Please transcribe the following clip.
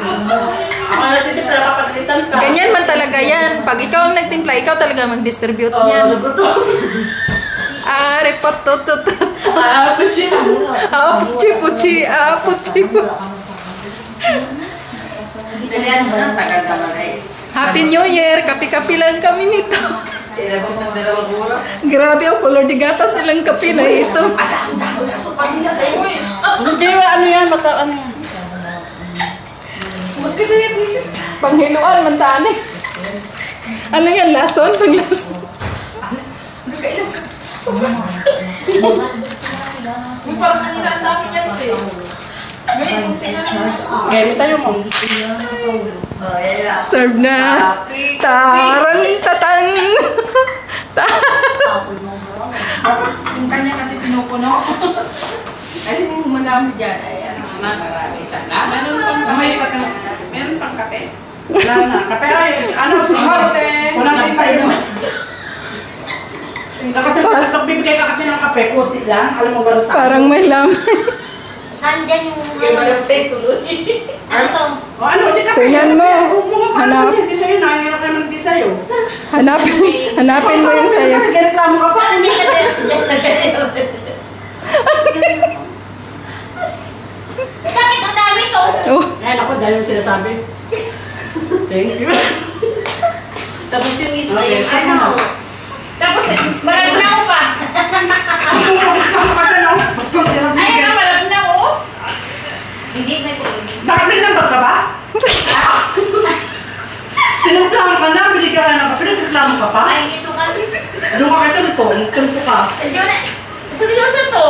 Ako nagtitimpla, kapagalitan ka. Ganyan man talaga yan. Pag ikaw ang nagtimpla, ikaw talaga mag-distribute yan. Repot tutut. Puchi. Puchi. Happy New Year! Kapi-kapi lang kami nito. Grabe, color de gata silang kapi na ito. Hindi, ano yan, ano. Panghiluan, mandani. Ano yan, lason? Panglason. Gamit tayo mo. Serve na. Taran, tatan. Yung kanya kasi pinupuno. Ano yung madami dyan? Ay, ano, isa na. Meron pang kape. Wala na. Kape ay, ano, wala na sa'yo. Kasi pagbibigay ka kasi ng kape, puti lang. Alam mo ba? Parang may laman. Saan dyan yung Ano tuloy? ano to? O ano, di kape. Tingnan mo. Hanap. Hindi sa'yo, nangyayon ka naman di sa'yo. Hanapin mo yung sayo. Nagreklamo ka pa. Hindi ka dyan. Bakit ang dami to? Oh, Ngayon ako, dahil yung sinasabi. Thank you. Tapos yung isa Okay, ano? Tapos, malapit na ako pa. Ay, ano, malapit na ako? Hindi may Nakabili ng bag ka ba? Tinaglaman ka na, bili ka na ng kape, nagreklamo ka pa? Ay, hindi sukat. Ano ka kay Tulpo? Tulpo ka. Seryoso to.